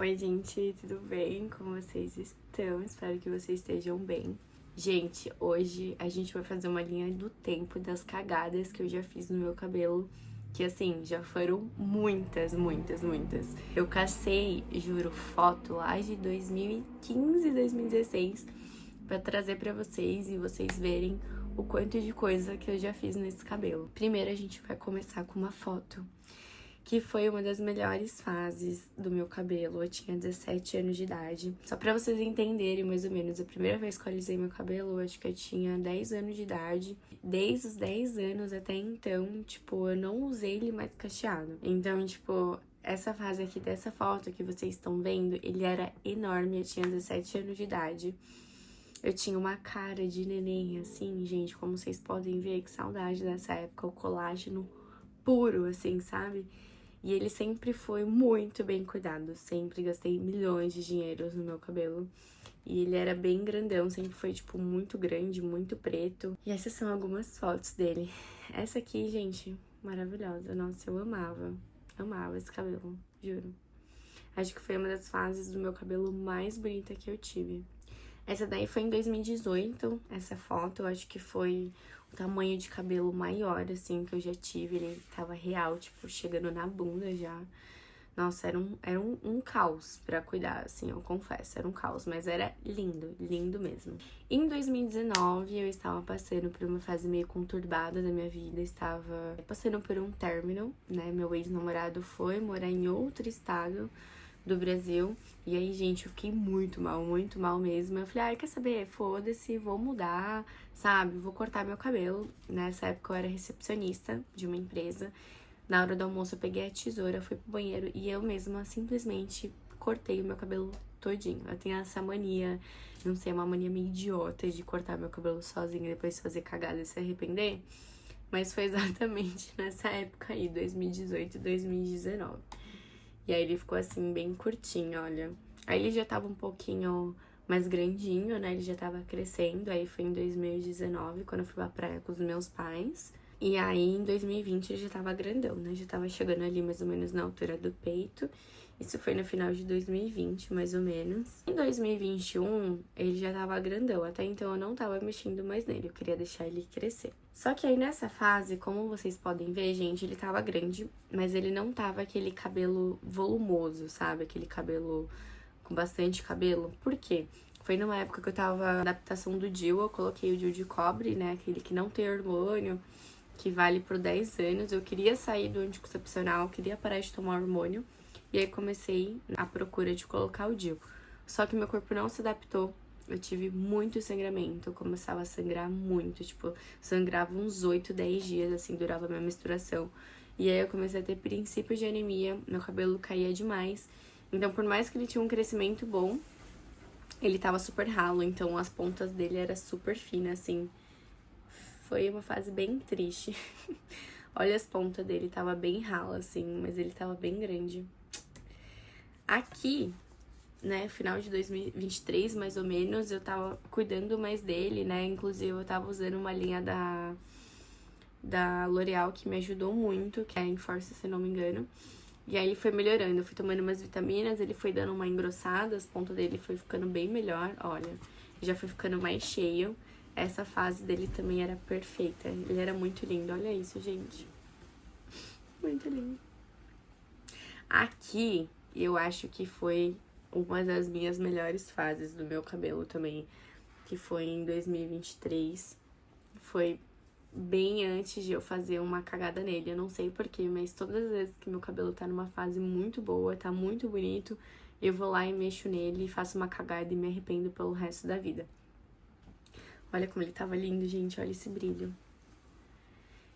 Oi, gente, tudo bem? Como vocês estão? Espero que vocês estejam bem. Gente, hoje a gente vai fazer uma linha do tempo das cagadas que eu já fiz no meu cabelo, que assim, já foram muitas. Eu cacei, juro, foto lá de 2015, 2016 pra trazer pra vocês e vocês verem o quanto de coisa que eu já fiz nesse cabelo. Primeiro a gente vai começar com uma foto que foi uma das melhores fases do meu cabelo. Eu tinha 17 anos de idade. Só pra vocês entenderem, mais ou menos, a primeira vez que eu alisei meu cabelo, eu acho que eu tinha 10 anos de idade. Desde os 10 anos até então, tipo, eu não usei ele mais cacheado. Então, tipo, essa fase aqui dessa foto que vocês estão vendo, ele era enorme, eu tinha 17 anos de idade. Eu tinha uma cara de neném, assim, gente, como vocês podem ver, que saudade dessa época, o colágeno puro, assim, sabe? E ele sempre foi muito bem cuidado, sempre gastei milhões de dinheiros no meu cabelo. E ele era bem grandão, sempre foi, tipo, muito grande, muito preto. E essas são algumas fotos dele. Essa aqui, gente, maravilhosa. Nossa, eu amava esse cabelo, juro. Acho que foi uma das fases do meu cabelo mais bonita que eu tive. Essa daí foi em 2018, essa foto, eu acho que foi o tamanho de cabelo maior, assim, que eu já tive. Ele tava real, tipo, chegando na bunda já. Nossa, era um caos pra cuidar, assim, eu confesso, era um caos, mas era lindo, lindo mesmo. Em 2019, eu estava passando por uma fase meio conturbada da minha vida, estava passando por um término, né? Meu ex-namorado foi morar em outro estado do Brasil. E aí, gente, eu fiquei muito mal mesmo. Eu falei, ai, quer saber? Foda-se, vou mudar, sabe? Vou cortar meu cabelo. Nessa época eu era recepcionista de uma empresa. Na hora do almoço eu peguei a tesoura, fui pro banheiro e eu mesma simplesmente cortei o meu cabelo todinho. Eu tenho essa mania, não sei, é uma mania meio idiota de cortar meu cabelo sozinha e depois fazer cagada e se arrepender. Mas foi exatamente nessa época aí, 2018 e 2019. E aí ele ficou assim, bem curtinho, olha. Aí ele já tava um pouquinho mais grandinho, né? Ele já tava crescendo. Aí foi em 2019, quando eu fui pra praia com os meus pais. E aí em 2020 ele já tava grandão, né? Já tava chegando ali mais ou menos na altura do peito. Isso foi no final de 2020, mais ou menos. Em 2021, ele já tava grandão. Até então eu não tava mexendo mais nele. Eu queria deixar ele crescer. Só que aí nessa fase, como vocês podem ver, gente, ele tava grande, mas ele não tava aquele cabelo volumoso, sabe? Aquele cabelo com bastante cabelo. Por quê? Foi numa época que eu tava na adaptação do DIU, eu coloquei o DIU de cobre, né? Aquele que não tem hormônio, que vale por 10 anos. Eu queria sair do anticoncepcional, queria parar de tomar hormônio. E aí comecei a procura de colocar o DIU. Só que meu corpo não se adaptou. Eu tive muito sangramento, eu começava a sangrar muito, tipo, sangrava uns 8, 10 dias, assim, durava a minha menstruação. E aí eu comecei a ter princípios de anemia, meu cabelo caía demais. Então, por mais que ele tinha um crescimento bom, ele tava super ralo, então as pontas dele eram super finas, assim. Foi uma fase bem triste. Olha as pontas dele, tava bem ralo, assim, mas ele tava bem grande. Aqui, né, final de 2023, mais ou menos, eu tava cuidando mais dele, né, inclusive eu tava usando uma linha da L'Oreal que me ajudou muito, que é a Enforce, se não me engano. E aí ele foi melhorando, eu fui tomando umas vitaminas, ele foi dando uma engrossada, as pontas dele foi ficando bem melhor, olha, já foi ficando mais cheio. Essa fase dele também era perfeita, ele era muito lindo, olha isso, gente. Muito lindo. Aqui, eu acho que foi uma das minhas melhores fases do meu cabelo também, que foi em 2023. Foi bem antes de eu fazer uma cagada nele. Eu não sei porquê, mas todas as vezes que meu cabelo tá numa fase muito boa, tá muito bonito, eu vou lá e mexo nele, faço uma cagada e me arrependo pelo resto da vida. Olha como ele tava lindo, gente, olha esse brilho.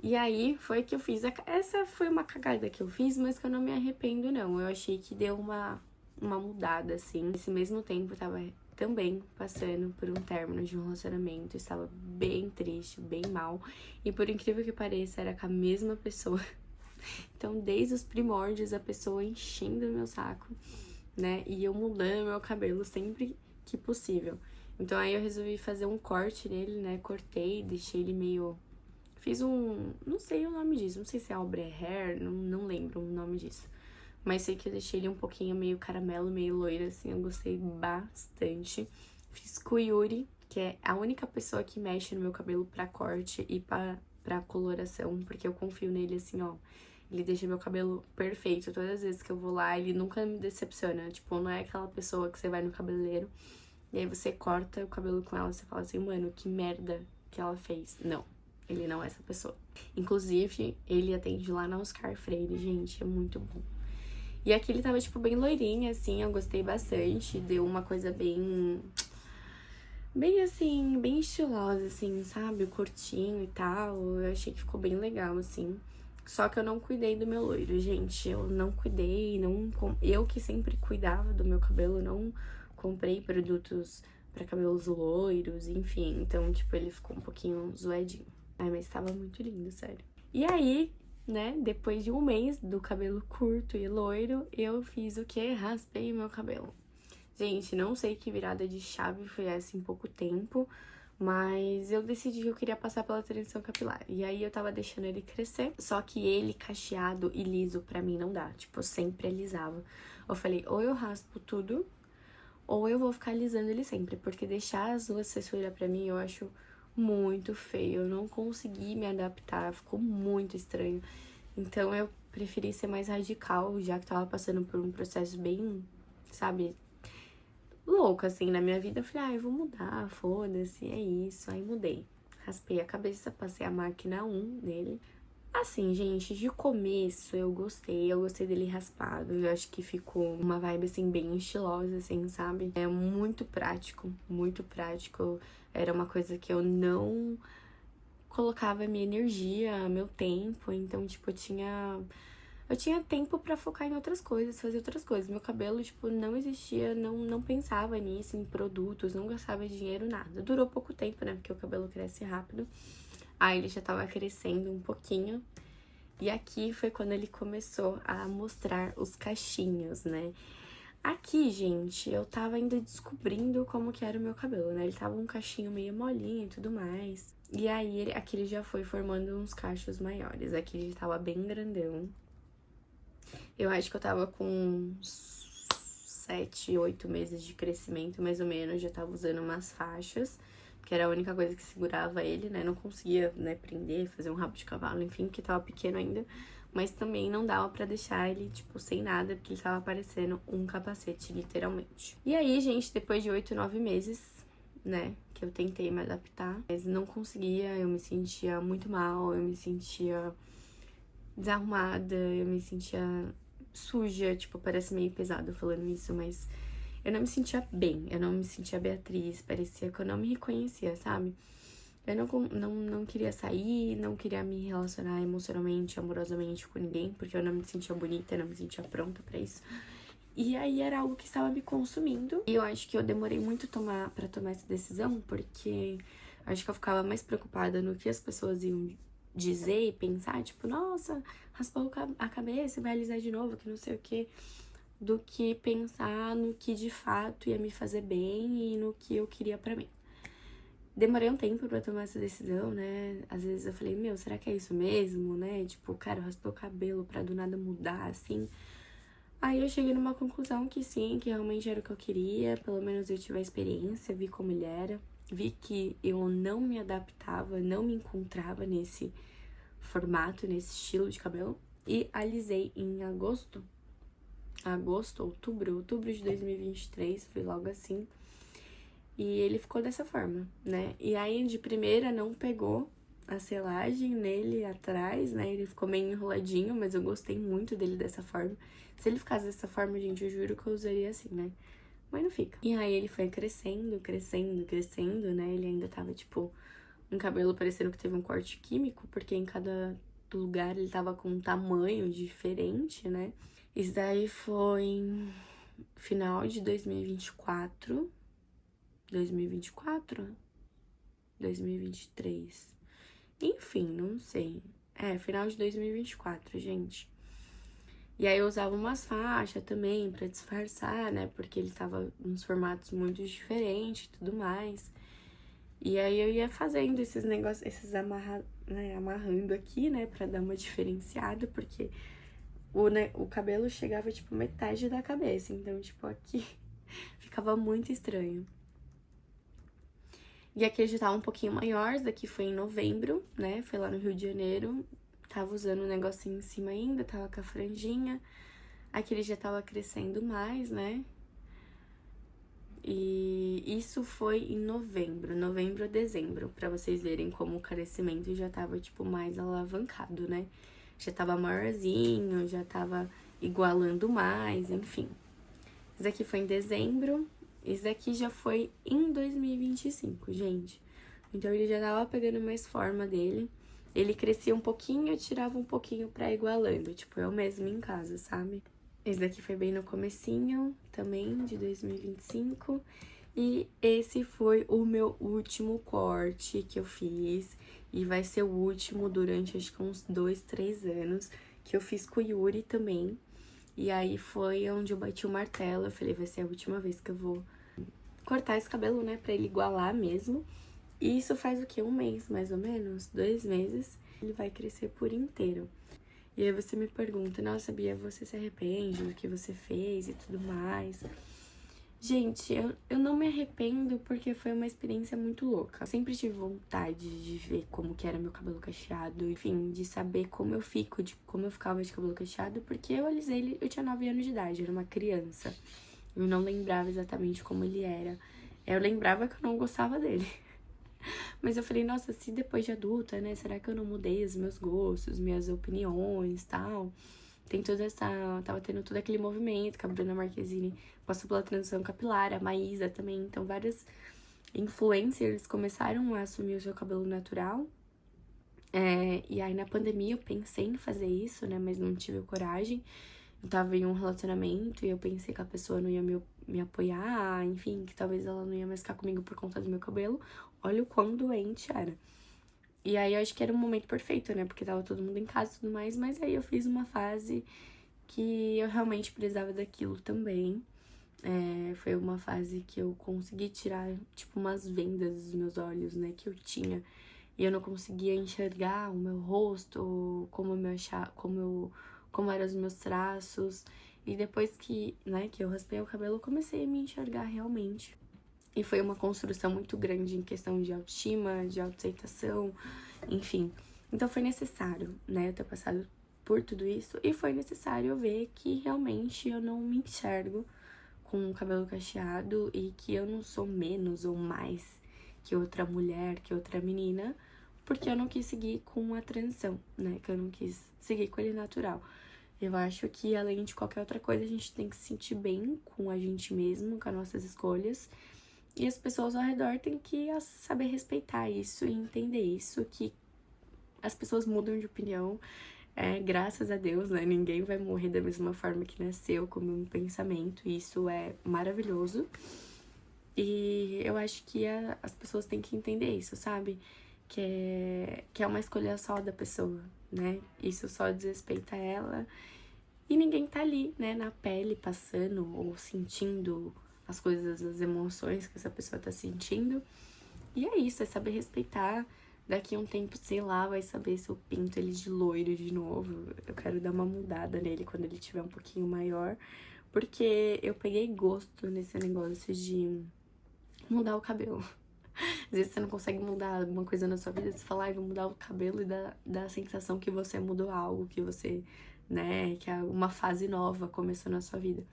E aí foi que eu fiz. Essa foi uma cagada que eu fiz, mas que eu não me arrependo, não. Eu achei que deu uma mudada, assim. Nesse mesmo tempo, eu tava também passando por um término de um relacionamento. Estava bem triste, bem mal. E por incrível que pareça, era com a mesma pessoa. Então, desde os primórdios, a pessoa enchendo o meu saco, né? E eu mudando meu cabelo sempre que possível. Então, aí eu resolvi fazer um corte nele, né? Cortei, deixei ele meio... Fiz um... não sei o nome disso, não sei se é Aubrey Hair, não lembro o nome disso. Mas sei que eu deixei ele um pouquinho meio caramelo, meio loiro, assim, eu gostei bastante. Fiz com o Yuri, que é a única pessoa que mexe no meu cabelo pra corte e pra coloração, porque eu confio nele, assim, ó. Ele deixa meu cabelo perfeito. Todas as vezes que eu vou lá, ele nunca me decepciona. Tipo, não é aquela pessoa que você vai no cabeleireiro e aí você corta o cabelo com ela e você fala assim, mano, que merda que ela fez. Não, ele não é essa pessoa. Inclusive, ele atende lá na Oscar Freire, gente, é muito bom. E aqui ele tava, tipo, bem loirinho, assim, eu gostei bastante. Deu uma coisa bem... bem, assim, bem estilosa, assim, sabe? O curtinho e tal. Eu achei que ficou bem legal, assim. Só que eu não cuidei do meu loiro, gente. Eu não cuidei, não... Eu que sempre cuidava do meu cabelo, não comprei produtos pra cabelos loiros, enfim. Então, tipo, ele ficou um pouquinho zoadinho. Ai, mas tava muito lindo, sério. E aí, né, depois de um mês do cabelo curto e loiro, eu fiz o quê? Raspei meu cabelo. Gente, não sei que virada de chave foi essa em pouco tempo, mas eu decidi que eu queria passar pela transição capilar. E aí eu tava deixando ele crescer, só que ele cacheado e liso pra mim não dá. Tipo, eu sempre alisava. Eu falei, ou eu raspo tudo, ou eu vou ficar alisando ele sempre, porque deixar as duas cessuras pra mim eu acho muito feio. Eu não consegui me adaptar, ficou muito estranho. Então eu preferi ser mais radical, já que tava passando por um processo bem, sabe, louco assim na minha vida. Eu falei, ah, eu vou mudar, foda-se, é isso. Aí mudei. Raspei a cabeça, passei a máquina 1 nele. Assim, gente, de começo eu gostei dele raspado. Eu acho que ficou uma vibe, assim, bem estilosa, assim, sabe? É muito prático, muito prático. Era uma coisa que eu não colocava minha energia, meu tempo. Então, tipo, eu tinha tempo pra focar em outras coisas, fazer outras coisas. Meu cabelo, tipo, não existia, não pensava nisso, em produtos, não gastava dinheiro, nada. Durou pouco tempo, né? Porque o cabelo cresce rápido. Aí ele já tava crescendo um pouquinho. E aqui foi quando ele começou a mostrar os cachinhos, né? Aqui, gente, eu tava ainda descobrindo como que era o meu cabelo, né? Ele tava um cachinho meio molinho e tudo mais. E aí, aqui ele já foi formando uns cachos maiores. Aqui ele tava bem grandão. Eu acho que eu tava com uns 7, 8 meses de crescimento, mais ou menos. Já tava usando umas faixas, que era a única coisa que segurava ele, né? Não conseguia, né, prender, fazer um rabo de cavalo, enfim, porque tava pequeno ainda. Mas também não dava pra deixar ele, tipo, sem nada, porque ele tava parecendo um capacete, literalmente. E aí, gente, depois de 8, 9 meses, né, que eu tentei me adaptar, mas não conseguia, eu me sentia muito mal, eu me sentia desarrumada, eu me sentia suja, tipo, parece meio pesado falando isso, mas eu não me sentia bem, eu não me sentia Beatriz, parecia que eu não me reconhecia, sabe? Eu não queria sair, não queria me relacionar emocionalmente, amorosamente com ninguém, porque eu não me sentia bonita, não me sentia pronta pra isso. E aí era algo que estava me consumindo. E eu acho que eu demorei muito pra tomar essa decisão, porque acho que eu ficava mais preocupada no que as pessoas iam dizer e pensar, tipo, nossa, raspou a cabeça e vai alisar de novo, que não sei o quê, do que pensar no que de fato ia me fazer bem e no que eu queria pra mim. Demorei um tempo pra tomar essa decisão, né? Às vezes eu falei, meu, será que é isso mesmo, né? Tipo, cara, eu raspei o cabelo pra do nada mudar, assim. Aí eu cheguei numa conclusão que sim, que realmente era o que eu queria. Pelo menos eu tive a experiência, vi como ele era. Vi que eu não me adaptava, não me encontrava nesse formato, nesse estilo de cabelo. E alisei em outubro de 2023, foi logo assim. E ele ficou dessa forma, né? E aí, de primeira, não pegou a selagem nele atrás, né? Ele ficou meio enroladinho, mas eu gostei muito dele dessa forma. Se ele ficasse dessa forma, gente, eu juro que eu usaria assim, né? Mas não fica. E aí, ele foi crescendo, crescendo, crescendo, né? Ele ainda tava, tipo, um cabelo parecendo que teve um corte químico, porque em cada lugar ele tava com um tamanho diferente, né? Isso daí foi em final de 2024... 2024? 2023. Enfim, não sei. É, final de 2024, gente. E aí eu usava umas faixas também pra disfarçar, né? Porque ele tava uns formatos muito diferentes e tudo mais. E aí eu ia fazendo esses negócios, amarrando aqui, né? Pra dar uma diferenciada, porque o cabelo chegava, tipo, metade da cabeça. Então, tipo, aqui ficava muito estranho. E aqui ele já tava um pouquinho maior, esse daqui foi em novembro, né? Foi lá no Rio de Janeiro. Tava usando um negocinho em cima ainda, tava com a franjinha. Aqui ele já tava crescendo mais, né? E isso foi em novembro a dezembro, pra vocês verem como o crescimento já tava, tipo, mais alavancado, né? Já tava maiorzinho, já tava igualando mais, enfim. Esse aqui foi em dezembro, esse aqui já foi em 2025, gente. Então, ele já tava pegando mais forma dele. Ele crescia um pouquinho, eu tirava um pouquinho pra igualando, tipo, eu mesma em casa, sabe? Esse daqui foi bem no comecinho, também, de 2025. E esse foi o meu último corte que eu fiz. E vai ser o último durante, acho que uns 2, 3 anos. Que eu fiz com o Yuri também. E aí foi onde eu bati o martelo. Eu falei, vai ser a última vez que eu vou cortar esse cabelo, né? Pra ele igualar mesmo. E isso faz o quê? Um mês, mais ou menos? 2 meses. Ele vai crescer por inteiro. E aí você me pergunta, nossa, Bia, você se arrepende do que você fez e tudo mais? Gente, eu não me arrependo porque foi uma experiência muito louca. Eu sempre tive vontade de ver como que era meu cabelo cacheado, enfim, de saber como eu fico, de como eu ficava de cabelo cacheado, porque eu alisei ele, eu tinha 9 anos de idade, era uma criança. Eu não lembrava exatamente como ele era. Eu lembrava que eu não gostava dele. Mas eu falei, nossa, se depois de adulta, né, será que eu não mudei os meus gostos, minhas opiniões e tal? Tem toda essa... Tava tendo todo aquele movimento que a Bruna Marquezine passou pela transição capilar, a Maísa também. Então, várias influencers começaram a assumir o seu cabelo natural. E aí, na pandemia, eu pensei em fazer isso, né, mas não tive coragem. Eu tava em um relacionamento e eu pensei que a pessoa não ia me apoiar, enfim, que talvez ela não ia mais ficar comigo por conta do meu cabelo. Olha o quão doente era. E aí eu acho que era um momento perfeito, né? Porque tava todo mundo em casa e tudo mais, mas aí eu fiz uma fase que eu realmente precisava daquilo também. Foi uma fase que eu consegui tirar, tipo, umas vendas dos meus olhos, né? Que eu tinha. E eu não conseguia enxergar o meu rosto, como eram os meus traços. E depois que eu raspei o cabelo, eu comecei a me enxergar realmente. E foi uma construção muito grande em questão de autoestima, de autoaceitação, enfim. Então foi necessário, né, eu ter passado por tudo isso. E foi necessário eu ver que realmente eu não me enxergo com o cabelo cacheado e que eu não sou menos ou mais que outra mulher, que outra menina, porque eu não quis seguir com a transição, né, que eu não quis seguir com ele natural. Eu acho que, além de qualquer outra coisa, a gente tem que se sentir bem com a gente mesmo, com as nossas escolhas. E as pessoas ao redor têm que saber respeitar isso e entender isso, que as pessoas mudam de opinião, graças a Deus, né? Ninguém vai morrer da mesma forma que nasceu, com o mesmo pensamento, e isso é maravilhoso. E eu acho que as pessoas têm que entender isso, sabe? Que é uma escolha só da pessoa, né? Isso só desrespeita ela. E ninguém tá ali, né, na pele, passando ou sentindo as coisas, as emoções que essa pessoa tá sentindo. E é isso, é saber respeitar. Daqui a um tempo, sei lá, vai saber se eu pinto ele de loiro de novo. Eu quero dar uma mudada nele quando ele tiver um pouquinho maior. Porque eu peguei gosto nesse negócio de mudar o cabelo. Às vezes você não consegue mudar alguma coisa na sua vida, você fala, vou mudar o cabelo e dá a sensação que você mudou algo, que você, né, que uma fase nova começou na sua vida.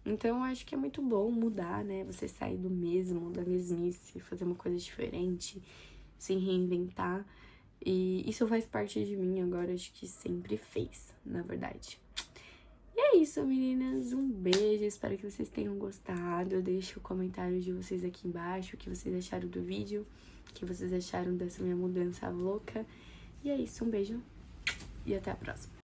Então, eu acho que é muito bom mudar, né, você sair do mesmo, da mesmice, fazer uma coisa diferente, se reinventar. E isso faz parte de mim agora, acho que sempre fez, na verdade. E é isso, meninas. Um beijo, espero que vocês tenham gostado. Deixe o comentário de vocês aqui embaixo, o que vocês acharam do vídeo, o que vocês acharam dessa minha mudança louca. E é isso, um beijo e até a próxima.